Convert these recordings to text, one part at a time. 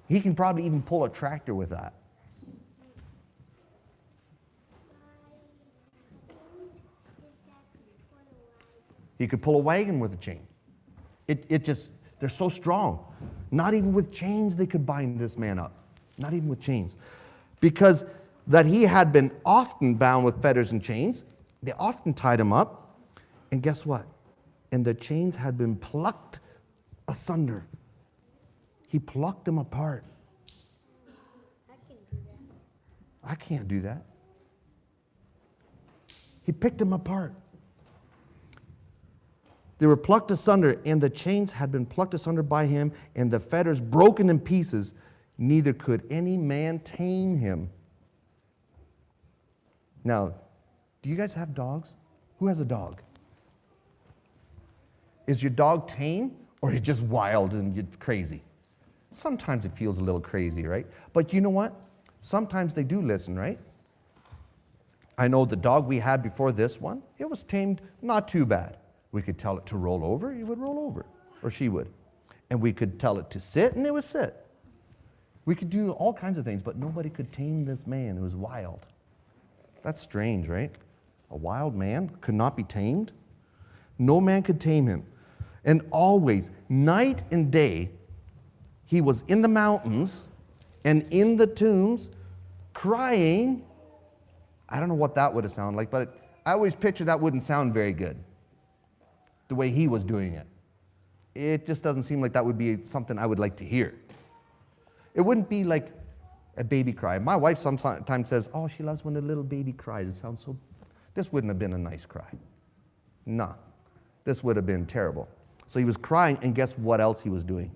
He can probably even pull a tractor with that. He could pull a wagon with a chain. They're so strong. Not even with chains they could bind this man up. Not even with chains. Because that he had been often bound with fetters and chains. They often tied him up. And guess what? And the chains had been plucked asunder. He plucked them apart. I can't do that. He picked them apart. They were plucked asunder, and the chains had been plucked asunder by him, and the fetters broken in pieces. Neither could any man tame him. Now, do you guys have dogs? Who has a dog? Is your dog tame, or is it just wild and crazy? Sometimes it feels a little crazy, right? But you know what? Sometimes they do listen, right? I know the dog we had before this one, it was tamed not too bad. We could tell it to roll over, it would roll over, or she would. And we could tell it to sit, and it would sit. We could do all kinds of things, but nobody could tame this man who was wild. That's strange, right? A wild man could not be tamed. No man could tame him. And always, night and day, he was in the mountains and in the tombs, crying. I don't know what that would have sounded like, but I always picture that wouldn't sound very good, the way he was doing it. It just doesn't seem like that would be something I would like to hear. It wouldn't be like a baby cry. My wife sometimes says, oh, she loves when a little baby cries. It sounds so... This wouldn't have been a nice cry. No. This would have been terrible. So he was crying, and guess what else he was doing?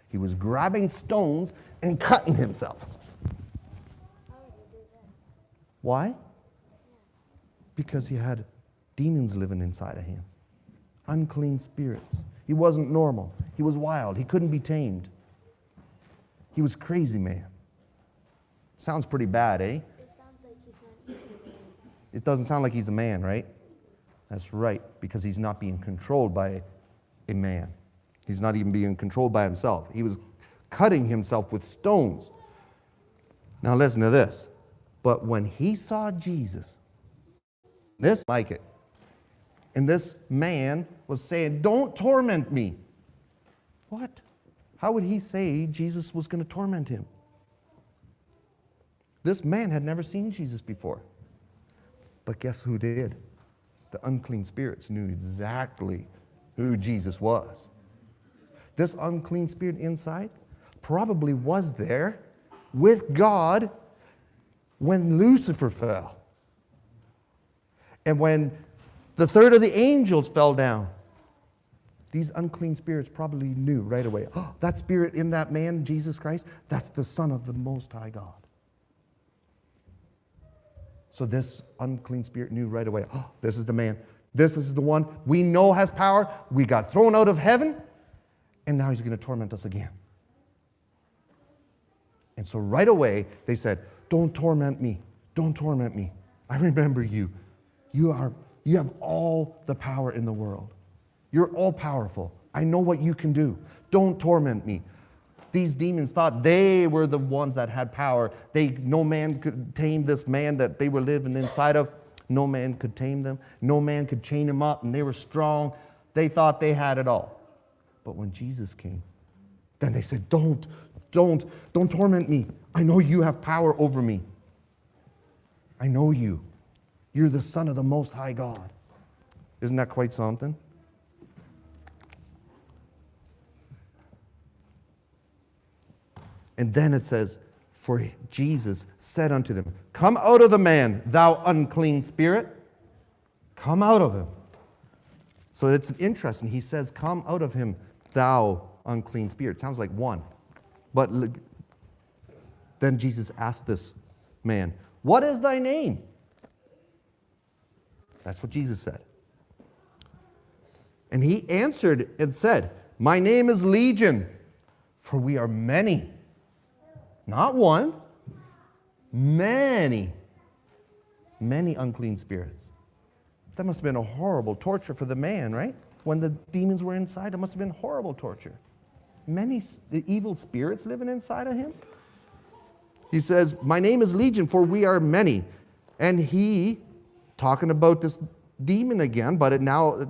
He was grabbing stones and cutting himself. Why? Because he had demons living inside of him. Unclean spirits. He wasn't normal. He was wild. He couldn't be tamed. He was crazy, man. Sounds pretty bad, eh? It doesn't sound like he's a man, right? That's right, because he's not being controlled by a man. He's not even being controlled by himself. He was cutting himself with stones. Now listen to this. But when he saw Jesus, this like it. And this man was saying, don't torment me. What? How would he say Jesus was going to torment him? This man had never seen Jesus before. But guess who did? The unclean spirits knew exactly who Jesus was. This unclean spirit inside probably was there with God when Lucifer fell. And when the third of the angels fell down, these unclean spirits probably knew right away, oh, that spirit in that man, Jesus Christ, that's the Son of the Most High God. So this unclean spirit knew right away, oh, this is the man. This is the one we know has power. We got thrown out of heaven, and now he's going to torment us again. And so right away, they said, don't torment me. Don't torment me. I remember you. You have all the power in the world. You're all powerful. I know what you can do. Don't torment me. These demons thought they were the ones that had power. No man could tame this man that they were living inside of. No man could tame them. No man could chain them up, and they were strong. They thought they had it all. But when Jesus came, then they said, don't torment me. I know you have power over me. I know you. You're the Son of the Most High God. Isn't that quite something? And then it says, for Jesus said unto them, come out of the man, thou unclean spirit. Come out of him. So it's interesting. He says, come out of him, thou unclean spirit. Sounds like one. But then Jesus asked this man, what is thy name? That's what Jesus said. And he answered and said, my name is Legion, for we are many. Not one, many unclean spirits. That must have been a horrible torture for the man, right? When the demons were inside, it must have been horrible torture. many evil spirits living inside of him? He says, my name is Legion, for we are many. And he, talking about this demon again, but now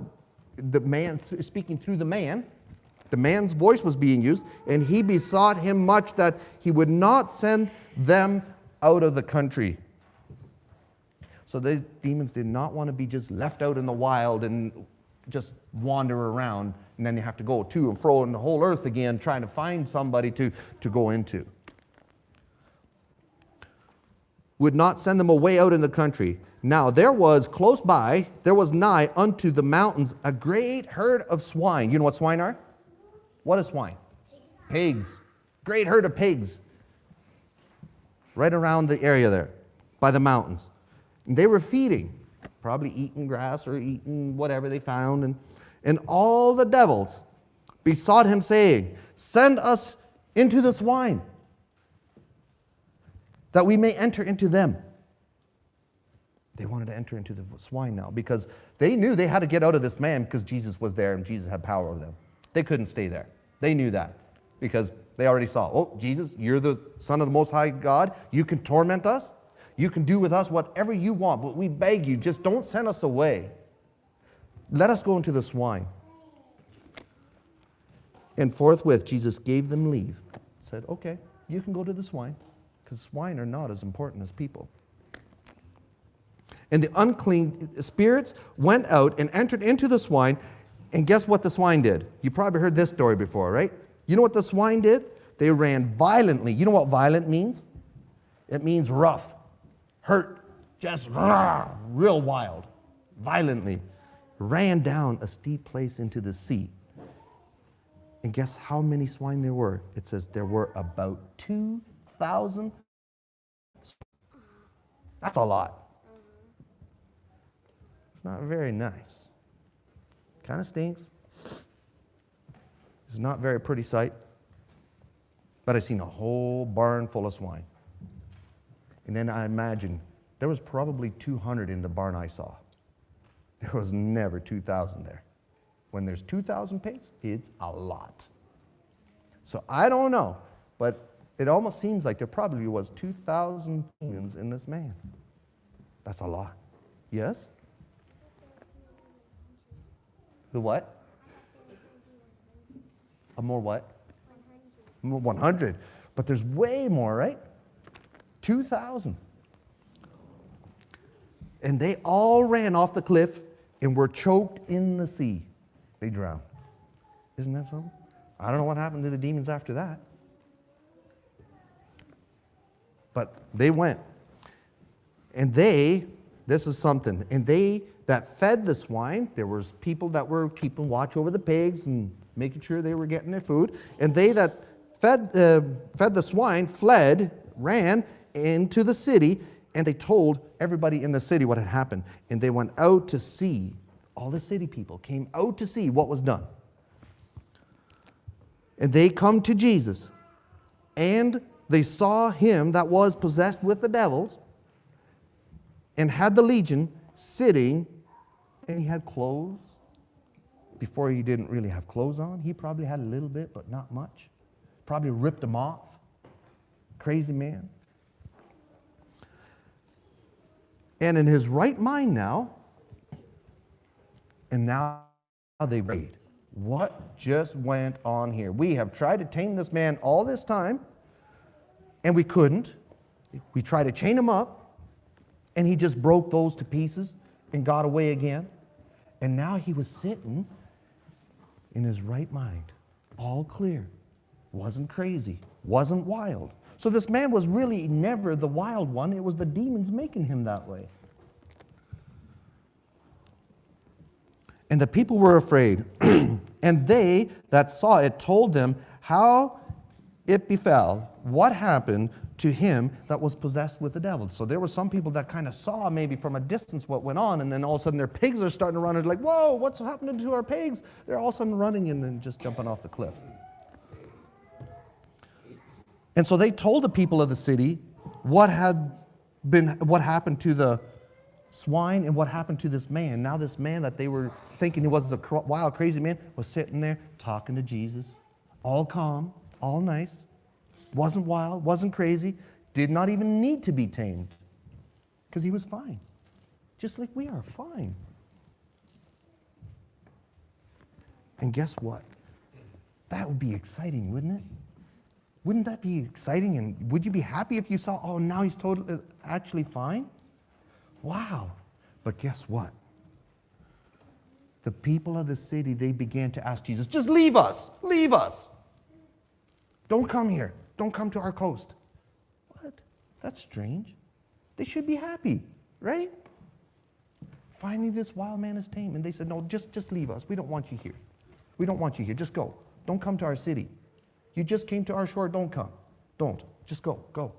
the man, speaking through the man's voice was being used, and he besought him much that he would not send them out of the country. So these demons did not want to be just left out in the wild and just wander around, and then you have to go to and fro in the whole earth again trying to find somebody to go into. Would not send them away out in the country. Now there was close by, there was nigh unto the mountains a great herd of swine. You know what swine are? What is swine? Pigs. Great herd of pigs. Right around the area there, by the mountains. And they were feeding, probably eating grass or eating whatever they found. And all the devils besought him, saying, send us into the swine, that we may enter into them. They wanted to enter into the swine now because they knew they had to get out of this man because Jesus was there and Jesus had power over them. They couldn't stay there. They knew that because they already saw, oh, Jesus, you're the Son of the Most High God. You can torment us. You can do with us whatever you want, but we beg you, just don't send us away. Let us go into the swine. And forthwith Jesus gave them leave. Said, okay, you can go to the swine, because swine are not as important as people. And the unclean spirits went out and entered into the swine, and guess what the swine did? You probably heard this story before, right? You know what the swine did? They ran violently. You know what violent means? It means rough. Hurt, just real wild, violently, ran down a steep place into the sea. And guess how many swine there were? It says there were about 2,000. That's a lot. It's not very nice. Kind of stinks. It's not a very pretty sight. But I've seen a whole barn full of swine. And then I imagine there was probably 200 in the barn I saw. There was never 2,000 there. When there's 2,000 pigs, it's a lot. So I don't know, but it almost seems like there probably was 2,000 demons in this man. That's a lot. Yes? The what? A more what? 100. But there's way more, right? 2,000. And they all ran off the cliff and were choked in the sea. They drowned. Isn't that something? I don't know what happened to the demons after that. But they went. And this is something, and they that fed the swine, there was people that were keeping watch over the pigs and making sure they were getting their food. And they that fed the swine fled, ran into the city, and they told everybody in the city what had happened. And they went out to see. All the city people came out to see what was done. And they come to Jesus, and they saw him that was possessed with the devils and had the legion sitting, and he had clothes. Before he didn't really have clothes on. He probably had a little bit, but not much. Probably ripped them off. Crazy man. And in his right mind now, and now they wait. What just went on here? We have tried to tame this man all this time, and we couldn't. We tried to chain him up, and he just broke those to pieces and got away again. And now he was sitting in his right mind, all clear, wasn't crazy, wasn't wild. So this man was really never the wild one. It was the demons making him that way. And the people were afraid. And they that saw it told them how it befell, what happened to him that was possessed with the devil. So there were some people that kind of saw maybe from a distance what went on, and then all of a sudden their pigs are starting to run, and they're like, whoa, what's happening to our pigs? They're all of a sudden running and then just jumping off the cliff. And so they told the people of the city what happened to the swine and what happened to this man. Now this man that they were thinking he was a wild, crazy man was sitting there talking to Jesus, all calm, all nice, wasn't wild, wasn't crazy, did not even need to be tamed because he was fine, just like we are fine. And guess what? That would be exciting, wouldn't it? Wouldn't that be exciting? And would you be happy if you saw, oh, now he's totally actually fine? Wow. But guess what? The people of the city, they began to ask Jesus, just leave us, leave us. Don't come here. Don't come to our coast. What? That's strange. They should be happy, right? Finally, this wild man is tame. And they said, no, just leave us. We don't want you here. We don't want you here. Just go. Don't come to our city. You just came to our shore. Don't come. Don't. Just go. Go.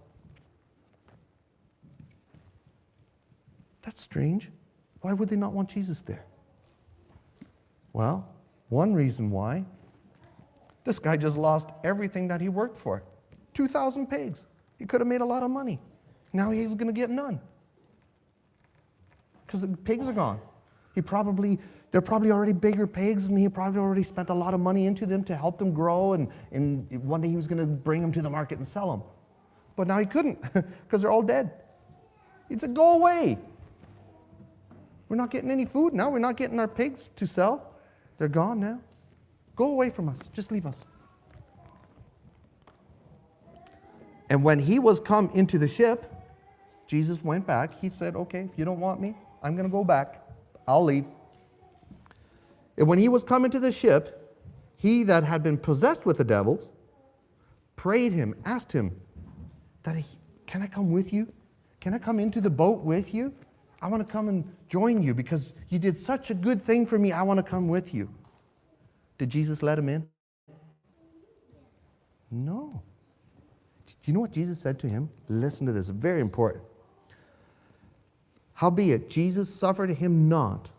That's strange. Why would they not want Jesus there? Well, one reason why, this guy just lost everything that he worked for. 2,000 pigs. He could have made a lot of money. Now he's going to get none. Because the pigs are gone. They're probably already bigger pigs, and he probably already spent a lot of money into them to help them grow, and one day he was going to bring them to the market and sell them. But now he couldn't, because they're all dead. He said, go away. We're not getting any food now. We're not getting our pigs to sell. They're gone now. Go away from us. Just leave us. And when he was come into the ship, Jesus went back. He said, okay, if you don't want me, I'm going to go back. I'll leave. And when he was come into the ship, he that had been possessed with the devils prayed him, asked him, can I come with you? Can I come into the boat with you? I want to come and join you because you did such a good thing for me. I want to come with you. Did Jesus let him in? No. Do you know what Jesus said to him? Listen to this, very important. Howbeit, Jesus suffered him not.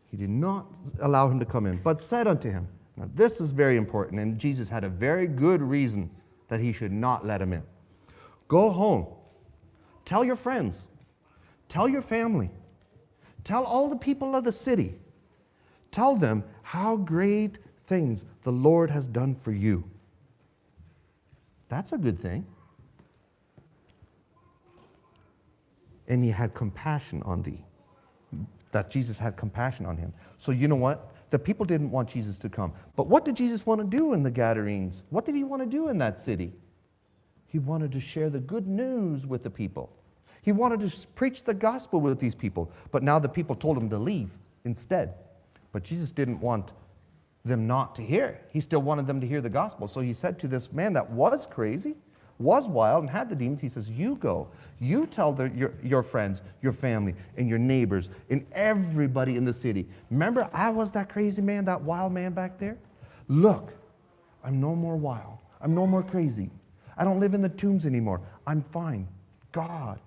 He did not allow him to come in, but said unto him, now this is very important, and Jesus had a very good reason that he should not let him in. Go home. Tell your friends. Tell your family. Tell all the people of the city. Tell them how great things the Lord has done for you. That's a good thing. And he had compassion on thee. That Jesus had compassion on him. So you know what? The people didn't want Jesus to come. But what did Jesus want to do in the Gadarenes? What did he want to do in that city? He wanted to share the good news with the people. He wanted to preach the gospel with these people. But now the people told him to leave instead. But Jesus didn't want them not to hear it. He still wanted them to hear the gospel. So he said to this man that was crazy, was wild, and had the demons, he says, you go. You tell your friends, your family, and your neighbors, and everybody in the city. Remember, I was that crazy man, that wild man back there? Look, I'm no more wild. I'm no more crazy. I don't live in the tombs anymore. I'm fine. God,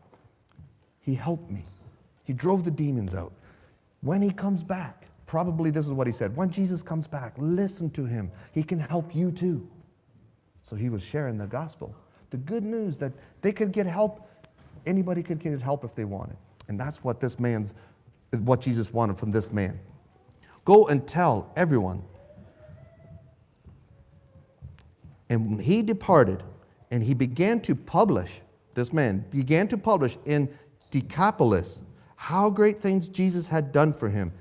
he helped me. He drove the demons out. When he comes back, probably this is what he said. When Jesus comes back, listen to him. He can help you too. So he was sharing the gospel. The good news that they could get help. Anybody could get help if they wanted. And that's what what Jesus wanted from this man. Go and tell everyone. And he departed, and he began to publish, this man began to publish in Decapolis how great things Jesus had done for him.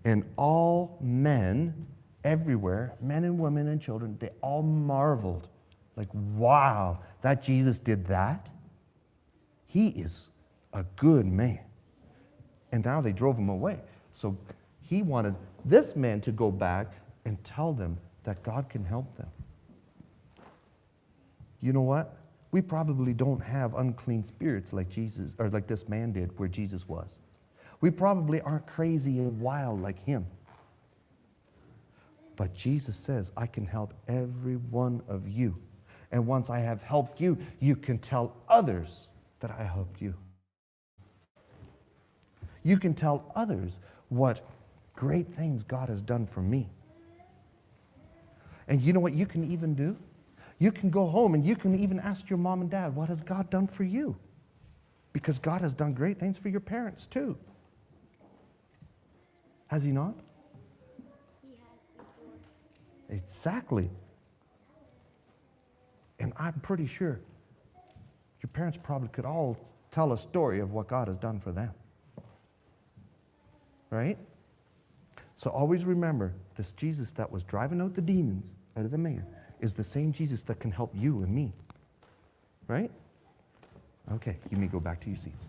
And all men everywhere, men and women and children, they all marveled. Like, wow, that Jesus did that? He is a good man. And now they drove him away. So he wanted this man to go back and tell them that God can help them. You know what? We probably don't have unclean spirits like Jesus, or like this man did where Jesus was. We probably aren't crazy and wild like him. But Jesus says, I can help every one of you. And once I have helped you, you can tell others that I helped you. You can tell others what great things God has done for me. And you know what you can even do? You can go home and you can even ask your mom and dad, what has God done for you? Because God has done great things for your parents too. Has he not? He has before. Exactly. And I'm pretty sure your parents probably could all tell a story of what God has done for them. Right? So always remember, this Jesus that was driving out the demons out of the man is the same Jesus that can help you and me. Right? Okay, you may go back to your seats.